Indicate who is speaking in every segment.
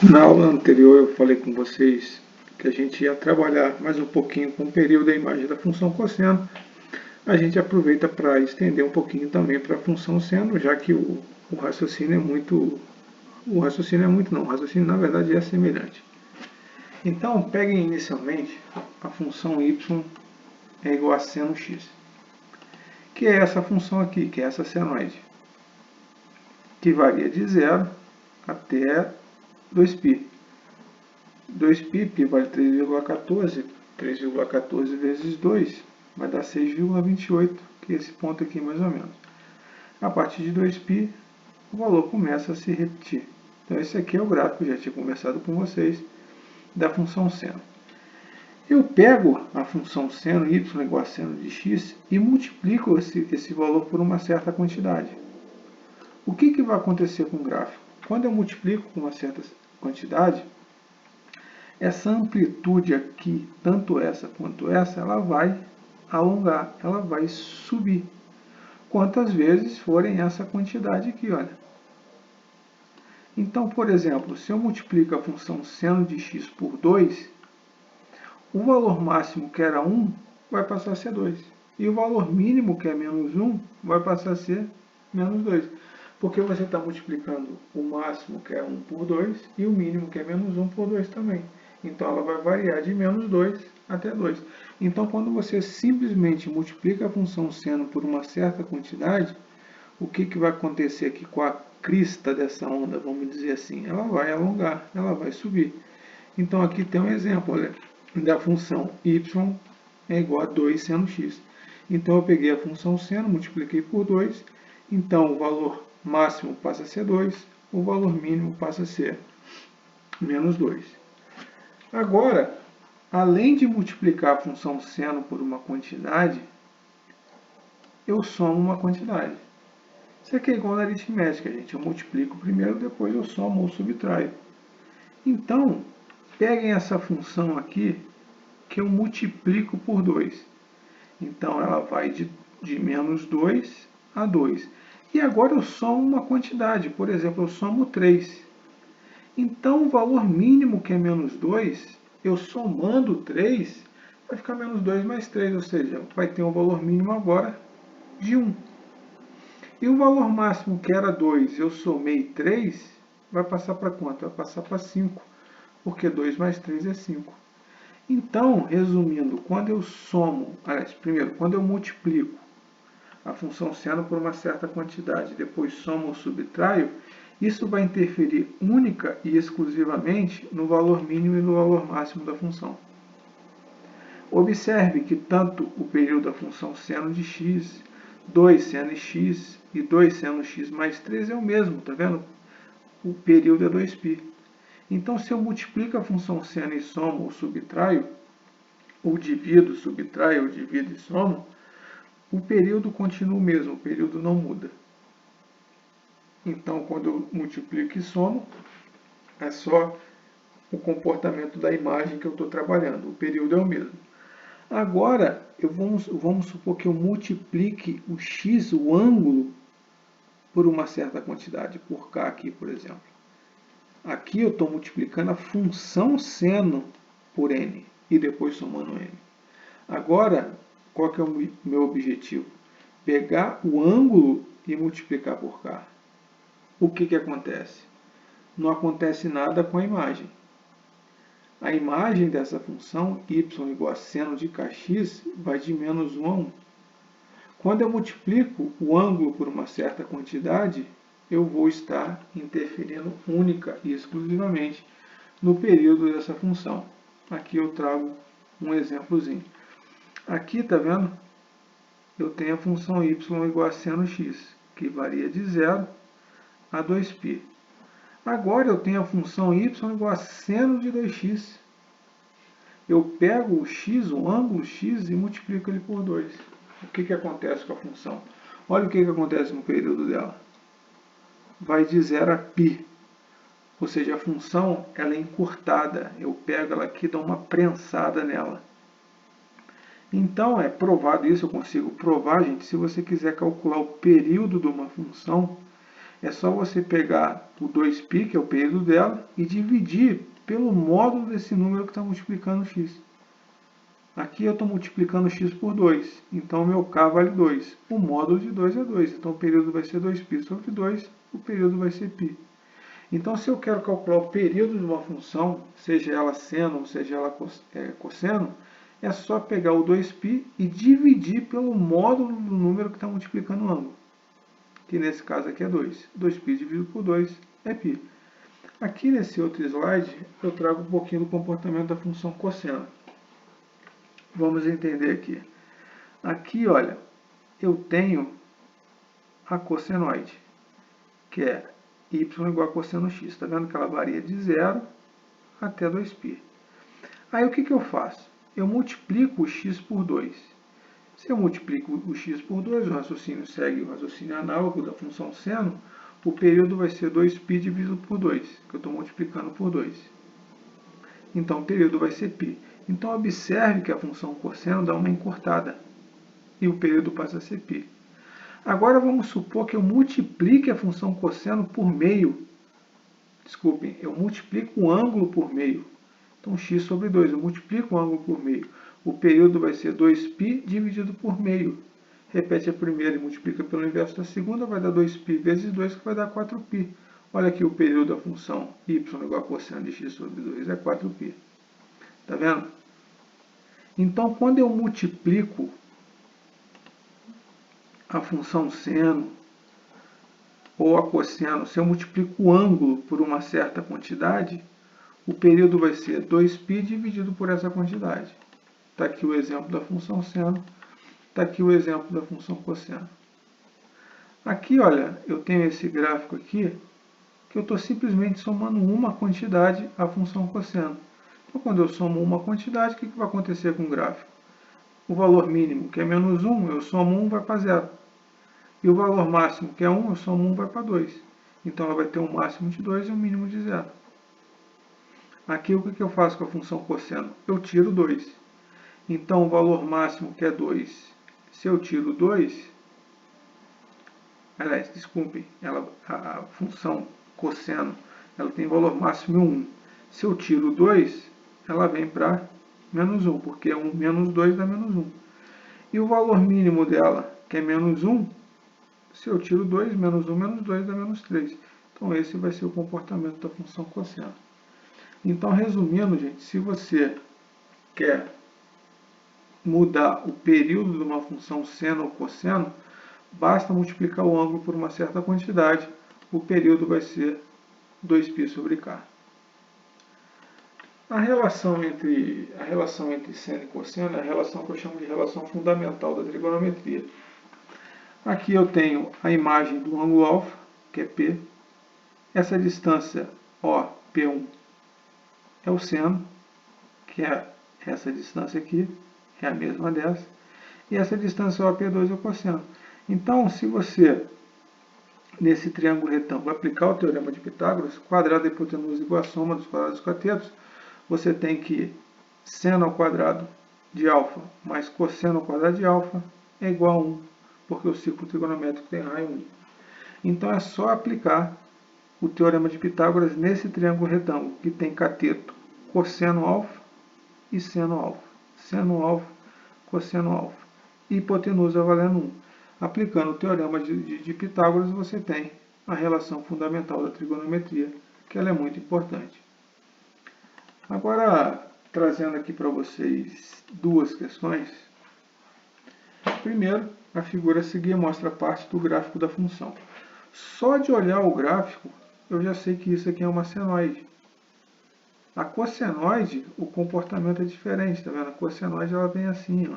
Speaker 1: Na aula anterior eu falei com vocês que a gente ia trabalhar mais um pouquinho com o período da imagem da função cosseno. A gente aproveita para estender um pouquinho também para a função seno, já que o raciocínio é muito... O raciocínio é muito não, o raciocínio na verdade é semelhante. Então peguem inicialmente a função y é igual a seno x, que é essa função aqui, que é essa senoide, que varia de 0 até 2π. 2π, π vale 3,14, 3,14 vezes 2 vai dar 6,28, que é esse ponto aqui mais ou menos. A partir de 2π, o valor começa a se repetir. Então esse aqui é o gráfico, já tinha conversado com vocês, da função seno. Eu pego a função seno, y igual a seno de x, e multiplico esse valor por uma certa quantidade. O que vai acontecer com o gráfico? Quando eu multiplico com uma certa quantidade, essa amplitude aqui, tanto essa quanto essa, ela vai alongar, ela vai subir. Quantas vezes forem essa quantidade aqui, olha. Então, por exemplo, se eu multiplico a função seno de x por 2, o valor máximo, que era 1, vai passar a ser 2. E o valor mínimo, que é menos 1, vai passar a ser menos 2. Porque você está multiplicando o máximo, que é 1, por 2, e o mínimo, que é menos 1, por 2 também. Então, ela vai variar de menos 2 até 2. Então, quando você simplesmente multiplica a função seno por uma certa quantidade, o que vai acontecer aqui com a crista dessa onda, vamos dizer assim? Ela vai alongar, ela vai subir. Então, aqui tem um exemplo, olha, da função y é igual a 2 seno x. Então, eu peguei a função seno, multipliquei por 2, então o valor máximo passa a ser 2, o valor mínimo passa a ser menos 2. Agora, além de multiplicar a função seno por uma quantidade, eu somo uma quantidade. Isso aqui é igual na aritmética, gente. Eu multiplico primeiro, depois eu somo ou subtraio. Então, peguem essa função aqui, que eu multiplico por 2. Então, ela vai de menos 2 a 2. E agora eu somo uma quantidade. Por exemplo, eu somo 3. Então, o valor mínimo, que é menos 2, eu somando 3, vai ficar menos 2 mais 3, ou seja, vai ter um valor mínimo agora de 1. E o valor máximo, que era 2, eu somei 3, vai passar para quanto? Vai passar para 5, porque 2 mais 3 é 5. Então, resumindo, quando eu somo, primeiro, quando eu multiplico a função seno por uma certa quantidade, depois somo ou subtraio, isso vai interferir única e exclusivamente no valor mínimo e no valor máximo da função. Observe que tanto o período da função seno de x, 2 seno x e 2 seno x mais 3 é o mesmo, tá vendo? O período é 2π. Então, se eu multiplico a função seno e somo ou subtraio, ou divido, subtraio, ou divido e somo, o período continua o mesmo, o período não muda. Então, quando eu multiplico e somo, é só o comportamento da imagem que eu estou trabalhando. O período é o mesmo. Agora, vamos supor que eu multiplique o x, o ângulo, por uma certa quantidade, por k aqui, por exemplo. Aqui eu estou multiplicando a função seno por n, e depois somando n. Agora, qual que é o meu objetivo? Pegar o ângulo e multiplicar por k. O que acontece? Não acontece nada com a imagem. A imagem dessa função, y igual a seno de kx, vai de menos 1 a 1. Quando eu multiplico o ângulo por uma certa quantidade, eu vou estar interferindo única e exclusivamente no período dessa função. Aqui eu trago um exemplozinho. Aqui, está vendo? Eu tenho a função y igual a seno x, que varia de 0 a 2π. Agora eu tenho a função y igual a seno de 2x. Eu pego o x, o ângulo x, e multiplico ele por 2. O que acontece com a função? Olha o que acontece no período dela. Vai de 0 a π. Ou seja, a função ela é encurtada. Eu pego ela aqui e dou uma prensada nela. Então, é provado isso, eu consigo provar, gente, se você quiser calcular o período de uma função, É só você pegar o 2π, que é o período dela, e dividir pelo módulo desse número que está multiplicando x. Aqui eu estou multiplicando x por 2, então o meu k vale 2. O módulo de 2 é 2, então o período vai ser 2π sobre 2, o período vai ser π. Então, se eu quero calcular o período de uma função, seja ela seno ou seja ela cosseno, é só pegar o 2π e dividir pelo módulo do número que está multiplicando o ângulo, que nesse caso aqui é 2. 2π dividido por 2 é π. Aqui nesse outro slide, eu trago um pouquinho do comportamento da função cosseno. Vamos entender aqui. Aqui, olha, eu tenho a cossenoide, que é y igual a cosseno x. Está vendo que ela varia de 0 até 2π. Aí o que eu faço? Eu multiplico o x por 2. Se eu multiplico o x por 2, o raciocínio segue o raciocínio análogo da função seno, o período vai ser 2π dividido por 2, que eu estou multiplicando por 2. Então, o período vai ser π. Então, observe que a função cosseno dá uma encurtada e o período passa a ser π. Agora, vamos supor que eu multiplique a função cosseno por meio. Desculpem, eu multiplico o ângulo por meio. Então, x sobre 2, eu multiplico o ângulo por meio. O período vai ser 2π dividido por meio. Repete a primeira e multiplica pelo inverso da segunda, vai dar 2π vezes 2, que vai dar 4π. Olha aqui o período da função y igual a cosseno de x sobre 2 é 4π. Está vendo? Então, quando eu multiplico a função seno ou a cosseno, se eu multiplico o ângulo por uma certa quantidade, o período vai ser 2π dividido por essa quantidade. Está aqui o exemplo da função seno, está aqui o exemplo da função cosseno. Aqui, olha, eu tenho esse gráfico aqui, que eu estou simplesmente somando uma quantidade à função cosseno. Então, quando eu somo uma quantidade, o que vai acontecer com o gráfico? O valor mínimo, que é menos 1, eu somo 1, vai para 0. E o valor máximo, que é 1, eu somo 1, vai para 2. Então, ela vai ter um máximo de 2 e um mínimo de 0. Aqui, o que eu faço com a função cosseno? Eu tiro 2. Então, o valor máximo, que é 2, se eu tiro 2, aliás, desculpem, a função cosseno, ela tem valor máximo 1. Se eu tiro 2, ela vem para menos 1, porque 1 menos 2 dá menos 1. E o valor mínimo dela, que é menos 1, se eu tiro 2, menos 1 menos 2 dá menos 3. Então, esse vai ser o comportamento da função cosseno. Então, resumindo, gente, se você quer mudar o período de uma função seno ou cosseno, basta multiplicar o ângulo por uma certa quantidade, o período vai ser 2π sobre k. A relação entre seno e cosseno é a relação que eu chamo de relação fundamental da trigonometria. Aqui eu tenho a imagem do ângulo alfa, que é P. Essa distância O, P1, é o seno, que é essa distância aqui, é a mesma dessa. E essa distância OP2 é o cosseno. Então, se você, nesse triângulo retângulo, aplicar o teorema de Pitágoras, quadrado da hipotenusa igual a soma dos quadrados dos catetos, você tem que seno ao quadrado de alfa mais cosseno ao quadrado de alfa é igual a 1, porque o círculo trigonométrico tem raio único. Então, é só aplicar o teorema de Pitágoras nesse triângulo retângulo, que tem cateto cosseno alfa e seno alfa. Seno alfa, cosseno alfa. E hipotenusa valendo 1. Aplicando o teorema de Pitágoras, você tem a relação fundamental da trigonometria, que ela é muito importante. Agora, trazendo aqui para vocês duas questões. Primeiro, a figura a seguir mostra parte do gráfico da função. Só de olhar o gráfico, eu já sei que isso aqui é uma senoide. A cossenoide, o comportamento é diferente, tá vendo? A cossenoide, ela vem assim, ó.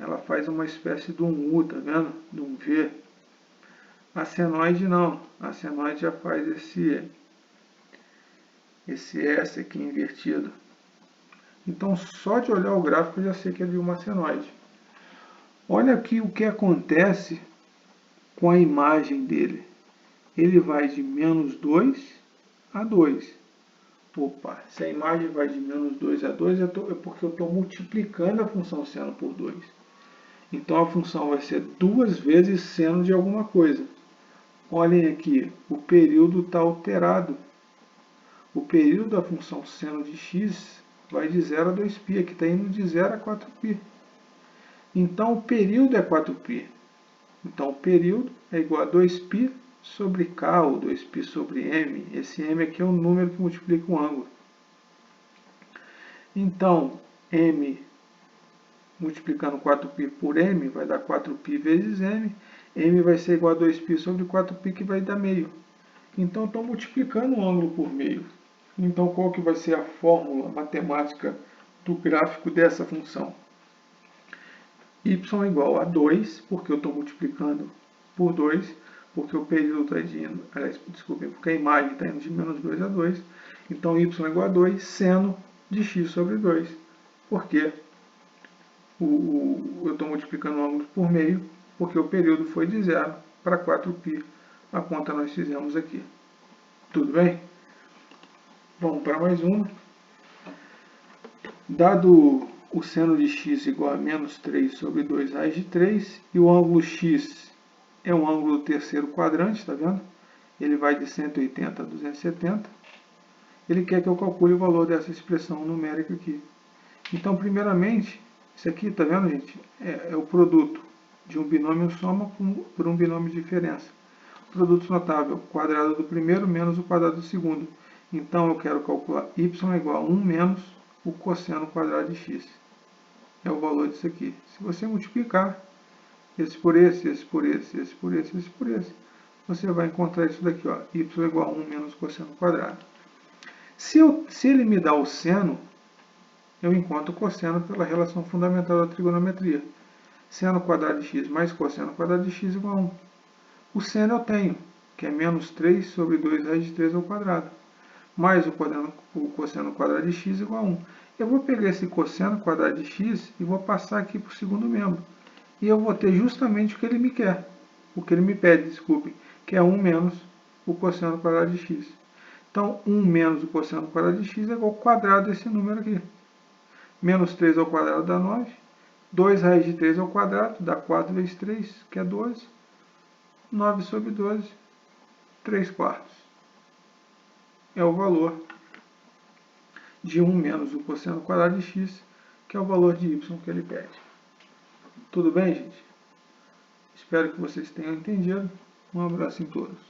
Speaker 1: Ela faz uma espécie de um U, tá vendo? De um V. A senoide não. A senoide já faz esse S aqui invertido. Então, só de olhar o gráfico, eu já sei que é de uma senoide. Olha aqui o que acontece com a imagem dele. Ele vai de menos 2 a 2. Opa, se a imagem vai de menos 2 a 2, é porque eu estou multiplicando a função seno por 2. Então, a função vai ser 2 vezes seno de alguma coisa. Olhem aqui, o período está alterado. O período da função seno de x vai de 0 a 2π, aqui está indo de 0 a 4π. Então, o período é 4π. Então, o período é igual a 2π sobre k, ou 2π sobre m. Esse m aqui é o número que multiplica o ângulo. Então, m multiplicando 4π por m vai dar 4π vezes m. M vai ser igual a 2π sobre 4π, que vai dar meio. Então, estou multiplicando o ângulo por meio. Então, qual que vai ser a fórmula matemática do gráfico dessa função? Y igual a 2, porque eu estou multiplicando por 2, porque o período está indo, desculpem, porque a imagem está indo de menos 2 a 2. Então, y igual a 2, seno de x sobre 2, porque eu estou multiplicando o ângulo por meio, porque o período foi de 0 para 4π, a conta nós fizemos aqui. Tudo bem? Vamos para mais uma. Dado o seno de x igual a menos 3 sobre 2 raiz de 3, e o ângulo x é um ângulo do terceiro quadrante, está vendo? Ele vai de 180 a 270. Ele quer que eu calcule o valor dessa expressão numérica aqui. Então, primeiramente, isso aqui, está vendo, gente? É o produto de um binômio soma por um binômio diferença. Produto notável, quadrado do primeiro menos o quadrado do segundo. Então, eu quero calcular y igual a 1 menos o cosseno quadrado de x. É o valor disso aqui. Se você multiplicar esse por esse, esse por esse, esse por esse, esse por esse, você vai encontrar isso daqui, ó, y igual a 1 menos cosseno quadrado. Se ele me dá o seno, eu encontro o cosseno pela relação fundamental da trigonometria. Seno quadrado de x mais cosseno quadrado de x igual a 1. O seno eu tenho, que é menos 3 sobre 2 raiz de 3 ao quadrado, mais o cosseno quadrado de x igual a 1. Eu vou pegar esse cosseno quadrado de x e vou passar aqui para o segundo membro. E eu vou ter justamente o que ele me quer, o que ele me pede, desculpe, que é 1 menos o cosseno quadrado de x. Então, 1 menos o cosseno quadrado de x é igual ao quadrado desse número aqui. Menos 3 ao quadrado dá 9. 2 raiz de 3 ao quadrado dá 4 vezes 3, que é 12. 9 sobre 12, 3 quartos. É o valor de 1 menos o cosseno quadrado de x, que é o valor de y que ele pede. Tudo bem, gente? Espero que vocês tenham entendido. Um abraço em todos.